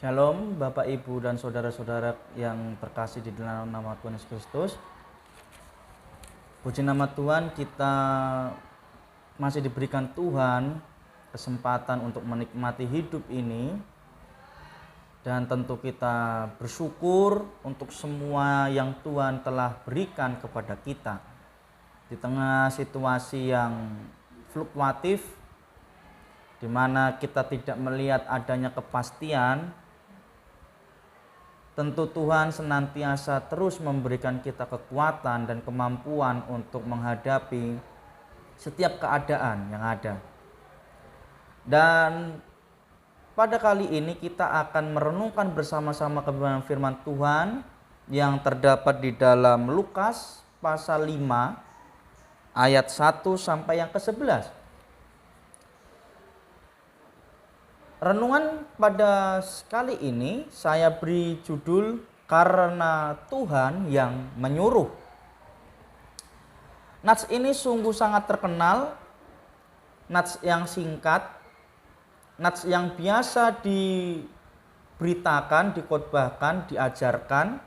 Shalom Bapak Ibu dan saudara-saudara yang terkasih di dalam nama Tuhan Yesus Kristus. Puji nama Tuhan, kita masih diberikan Tuhan kesempatan untuk menikmati hidup ini. Dan tentu kita bersyukur untuk semua yang Tuhan telah berikan kepada kita. Di tengah situasi yang fluktuatif, di mana kita tidak melihat adanya kepastian, tentu Tuhan senantiasa terus memberikan kita kekuatan dan kemampuan untuk menghadapi setiap keadaan yang ada. Dan pada kali ini kita akan merenungkan bersama-sama kebenaran firman Tuhan yang terdapat di dalam Lukas pasal 5 ayat 1 sampai yang ke-11. Renungan pada kali ini saya beri judul Karena Tuhan yang Menyuruh. Nats ini sungguh sangat terkenal, nats yang singkat, nats yang biasa diberitakan, dikhotbahkan, diajarkan,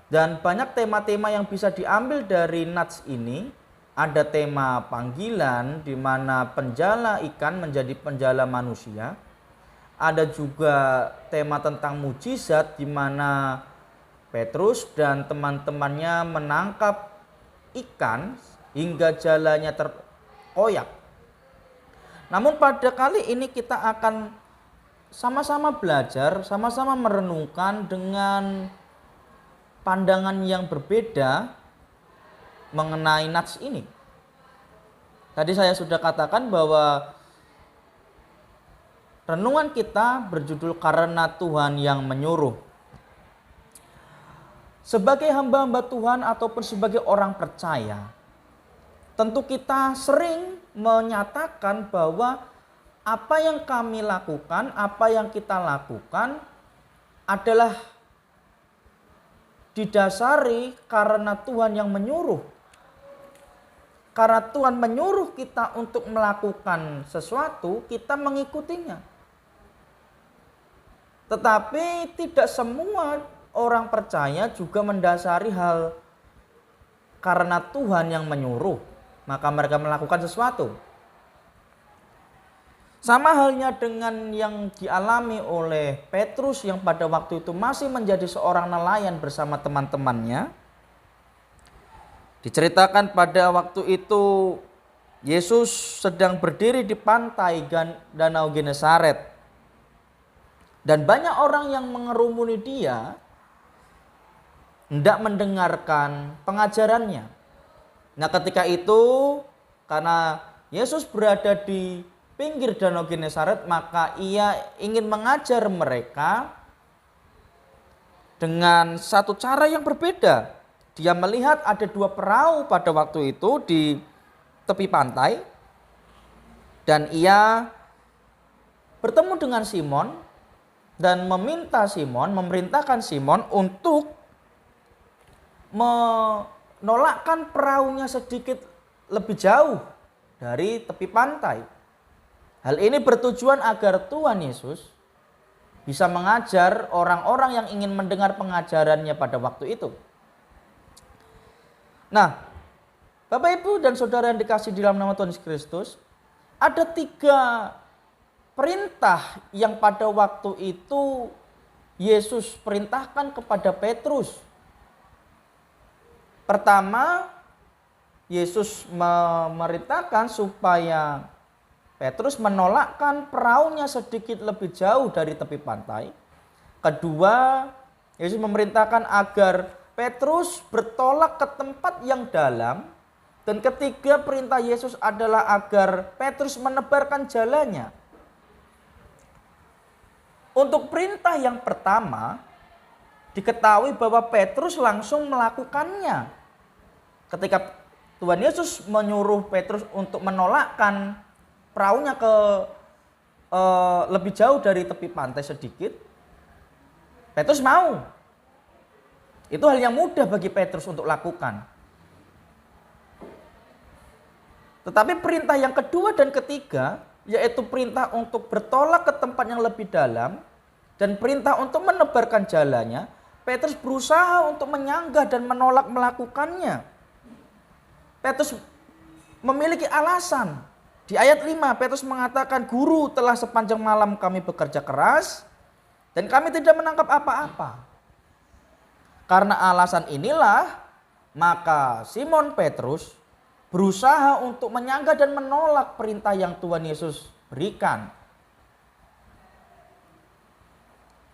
dan banyak tema-tema yang bisa diambil dari nats ini. Ada tema panggilan di mana penjala ikan menjadi penjala manusia. Ada juga tema tentang mujizat di mana Petrus dan teman-temannya menangkap ikan hingga jalannya terkoyak. Namun pada kali ini kita akan sama-sama belajar, sama-sama merenungkan dengan pandangan yang berbeda mengenai nats ini. Tadi saya sudah katakan bahwa renungan kita berjudul Karena Tuhan yang Menyuruh. Sebagai hamba-hamba Tuhan ataupun sebagai orang percaya, tentu kita sering menyatakan bahwa apa yang kami lakukan, apa yang kita lakukan adalah didasari karena Tuhan yang menyuruh. Karena Tuhan menyuruh kita untuk melakukan sesuatu, kita mengikutinya. Tetapi tidak semua orang percaya juga mendasari hal karena Tuhan yang menyuruh maka mereka melakukan sesuatu. Sama halnya dengan yang dialami oleh Petrus yang pada waktu itu masih menjadi seorang nelayan bersama teman-temannya. Diceritakan pada waktu itu Yesus sedang berdiri di pantai Danau Genesaret. Dan banyak orang yang mengerumuni dia hendak mendengarkan pengajarannya. Nah ketika itu karena Yesus berada di pinggir Danau Genesaret, maka ia ingin mengajar mereka dengan satu cara yang berbeda. Dia melihat ada dua perahu pada waktu itu di tepi pantai, dan ia bertemu dengan Simon dan memerintahkan Simon untuk menolakkan perahunya sedikit lebih jauh dari tepi pantai. Hal ini bertujuan agar Tuhan Yesus bisa mengajar orang-orang yang ingin mendengar pengajarannya pada waktu itu. Nah, Bapak Ibu dan Saudara yang dikasihi di dalam nama Tuhan Yesus Kristus, ada 3 perintah yang pada waktu itu Yesus perintahkan kepada Petrus. Pertama, Yesus memerintahkan supaya Petrus menolakkan perahunya sedikit lebih jauh dari tepi pantai. Kedua, Yesus memerintahkan agar Petrus bertolak ke tempat yang dalam. Dan ketiga, perintah Yesus adalah agar Petrus menebarkan jalannya. Untuk perintah yang pertama, diketahui bahwa Petrus langsung melakukannya. Ketika Tuhan Yesus menyuruh Petrus untuk menolakkan perahunya ke lebih jauh dari tepi pantai sedikit, Petrus mau. Itu hal yang mudah bagi Petrus untuk lakukan. Tetapi perintah yang kedua dan ketiga, yaitu perintah untuk bertolak ke tempat yang lebih dalam, dan perintah untuk menebarkan jalannya, Petrus berusaha untuk menyanggah dan menolak melakukannya. Petrus memiliki alasan. Di ayat 5 Petrus mengatakan, "Guru, telah sepanjang malam kami bekerja keras dan kami tidak menangkap apa-apa." Karena alasan inilah maka Simon Petrus berusaha untuk menyanggah dan menolak perintah yang Tuhan Yesus berikan.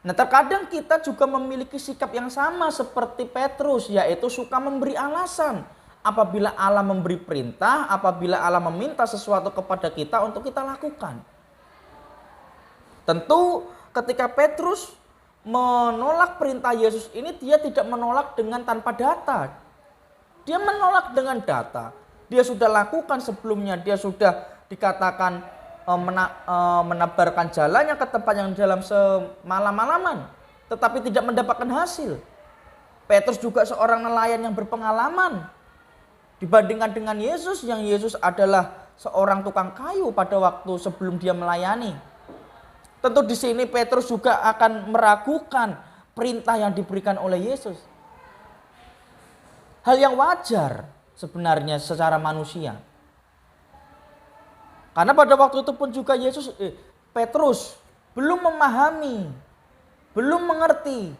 Nah, terkadang kita juga memiliki sikap yang sama seperti Petrus, yaitu suka memberi alasan. Apabila Allah memberi perintah, apabila Allah meminta sesuatu kepada kita untuk kita lakukan. Tentu ketika Petrus menolak perintah Yesus ini, dia tidak menolak dengan tanpa data. Dia menolak dengan data. Dia sudah lakukan sebelumnya, dia sudah dikatakan menebarkan jalannya ke tempat yang dalam semalam-malaman, tetapi tidak mendapatkan hasil. Petrus juga seorang nelayan yang berpengalaman dibandingkan dengan Yesus, yang Yesus adalah seorang tukang kayu pada waktu sebelum dia melayani. Tentu di sini Petrus juga akan meragukan perintah yang diberikan oleh Yesus. Hal yang wajar sebenarnya secara manusia. Karena pada waktu itu pun juga Petrus belum memahami, belum mengerti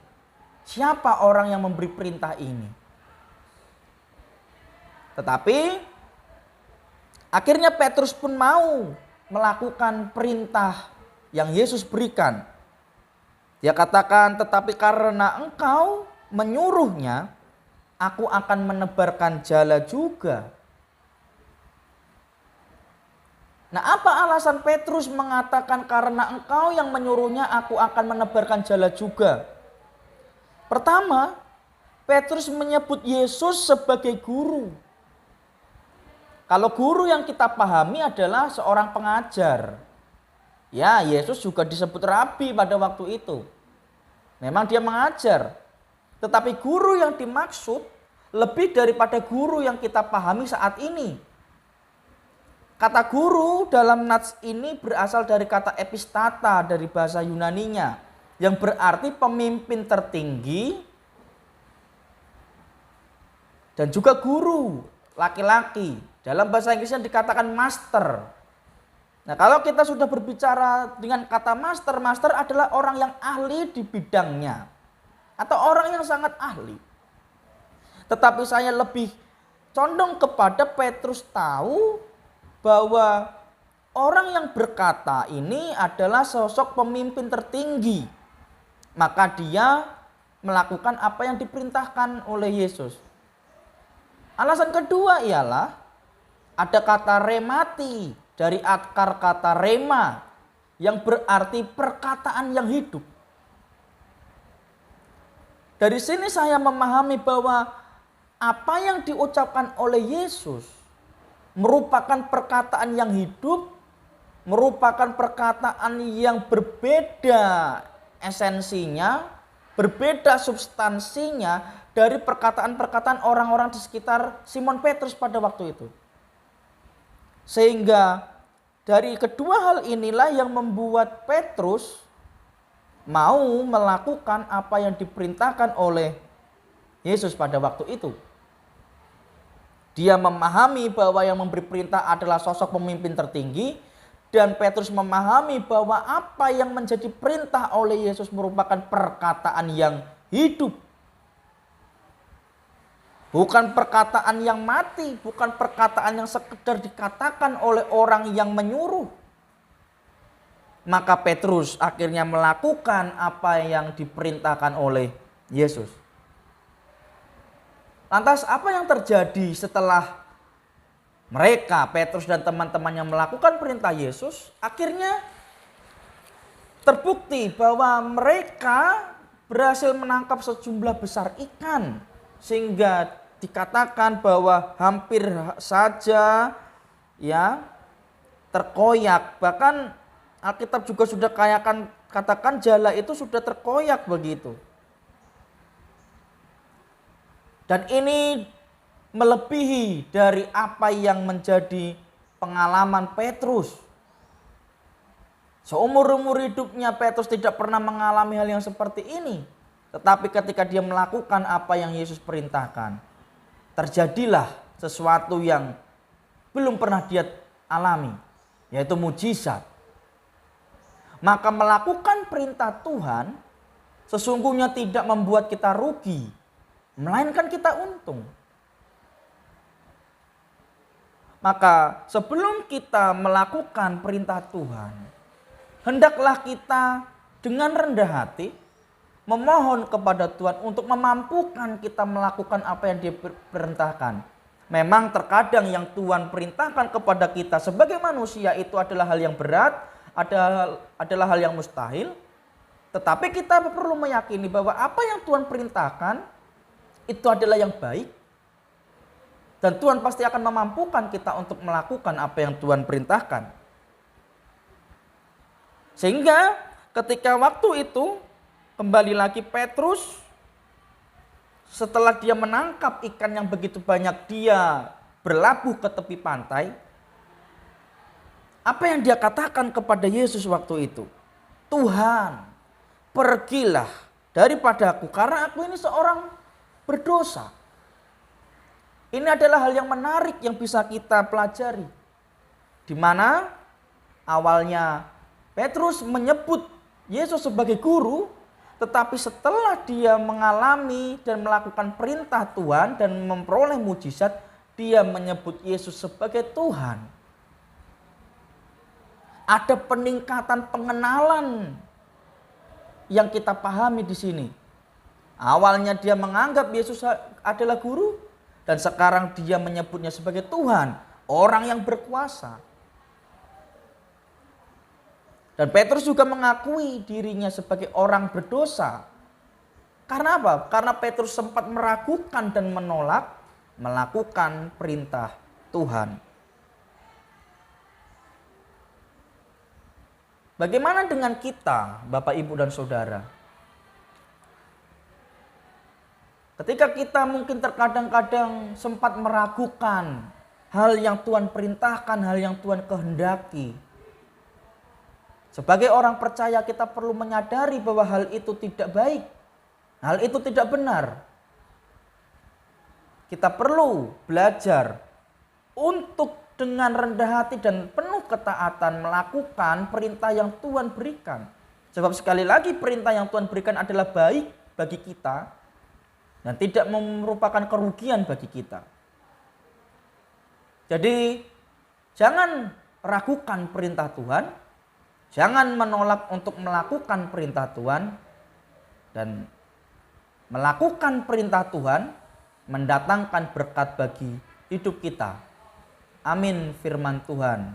siapa orang yang memberi perintah ini. Tetapi akhirnya Petrus pun mau melakukan perintah yang Yesus berikan. Dia katakan, "Tetapi karena engkau menyuruhnya, aku akan menebarkan jala juga." Nah, apa alasan Petrus mengatakan karena engkau yang menyuruhnya, aku akan menebarkan jala juga? Pertama, Petrus menyebut Yesus sebagai guru. Kalau guru yang kita pahami adalah seorang pengajar. Ya, Yesus juga disebut rabi pada waktu itu. Memang dia mengajar. Tetapi guru yang dimaksud lebih daripada guru yang kita pahami saat ini. Kata guru dalam nats ini berasal dari kata epistata dari bahasa Yunaninya, yang berarti pemimpin tertinggi dan juga guru laki-laki. Dalam bahasa Inggrisnya dikatakan master. Nah, kalau kita sudah berbicara dengan kata master, master adalah orang yang ahli di bidangnya atau orang yang sangat ahli. Tetapi saya lebih condong kepada Petrus tahu bahwa orang yang berkata ini adalah sosok pemimpin tertinggi. Maka dia melakukan apa yang diperintahkan oleh Yesus. Alasan kedua ialah ada kata remati dari akar kata rema yang berarti perkataan yang hidup. Dari sini saya memahami bahwa apa yang diucapkan oleh Yesus merupakan perkataan yang hidup, merupakan perkataan yang berbeda esensinya, berbeda substansinya dari perkataan-perkataan orang-orang di sekitar Simon Petrus pada waktu itu. Sehingga dari kedua hal inilah yang membuat Petrus mau melakukan apa yang diperintahkan oleh Yesus pada waktu itu. Dia memahami bahwa yang memberi perintah adalah sosok pemimpin tertinggi, dan Petrus memahami bahwa apa yang menjadi perintah oleh Yesus merupakan perkataan yang hidup. Bukan perkataan yang mati, bukan perkataan yang sekedar dikatakan oleh orang yang menyuruh. Maka Petrus akhirnya melakukan apa yang diperintahkan oleh Yesus. Lantas apa yang terjadi setelah mereka, Petrus dan teman-temannya melakukan perintah Yesus? Akhirnya terbukti bahwa mereka berhasil menangkap sejumlah besar ikan. Sehingga dikatakan bahwa hampir saja terkoyak. Bahkan Alkitab juga sudah katakan jala itu sudah terkoyak begitu. Dan ini melebihi dari apa yang menjadi pengalaman Petrus. Seumur-umur hidupnya Petrus tidak pernah mengalami hal yang seperti ini. Tetapi ketika dia melakukan apa yang Yesus perintahkan, terjadilah sesuatu yang belum pernah dia alami, yaitu mujizat. Maka melakukan perintah Tuhan sesungguhnya tidak membuat kita rugi, melainkan kita untung. Maka sebelum kita melakukan perintah Tuhan, hendaklah kita dengan rendah hati memohon kepada Tuhan untuk memampukan kita melakukan apa yang Dia perintahkan. Memang terkadang yang Tuhan perintahkan kepada kita sebagai manusia itu adalah hal yang berat, adalah hal yang mustahil. Tetapi kita perlu meyakini bahwa apa yang Tuhan perintahkan itu adalah yang baik. Dan Tuhan pasti akan memampukan kita untuk melakukan apa yang Tuhan perintahkan. Sehingga ketika waktu itu kembali lagi Petrus, setelah dia menangkap ikan yang begitu banyak, dia berlabuh ke tepi pantai. Apa yang dia katakan kepada Yesus waktu itu? Tuhan, pergilah daripada aku karena aku ini seorang berdosa. Ini adalah hal yang menarik yang bisa kita pelajari. Di mana awalnya Petrus menyebut Yesus sebagai guru, tetapi setelah dia mengalami dan melakukan perintah Tuhan dan memperoleh mujizat, dia menyebut Yesus sebagai Tuhan. Ada peningkatan pengenalan yang kita pahami di sini. Awalnya dia menganggap Yesus adalah guru, dan sekarang dia menyebutnya sebagai Tuhan, orang yang berkuasa. Dan Petrus juga mengakui dirinya sebagai orang berdosa. Karena apa? Karena Petrus sempat meragukan dan menolak melakukan perintah Tuhan. Bagaimana dengan kita, Bapak, Ibu, dan Saudara? Ketika kita mungkin terkadang-kadang sempat meragukan hal yang Tuhan perintahkan, hal yang Tuhan kehendaki. Sebagai orang percaya kita perlu menyadari bahwa hal itu tidak baik. Hal itu tidak benar. Kita perlu belajar untuk dengan rendah hati dan penuh ketaatan melakukan perintah yang Tuhan berikan. Sebab sekali lagi perintah yang Tuhan berikan adalah baik bagi kita dan tidak merupakan kerugian bagi kita. Jadi jangan ragukan perintah Tuhan, jangan menolak untuk melakukan perintah Tuhan, dan melakukan perintah Tuhan mendatangkan berkat bagi hidup kita. Amin firman Tuhan.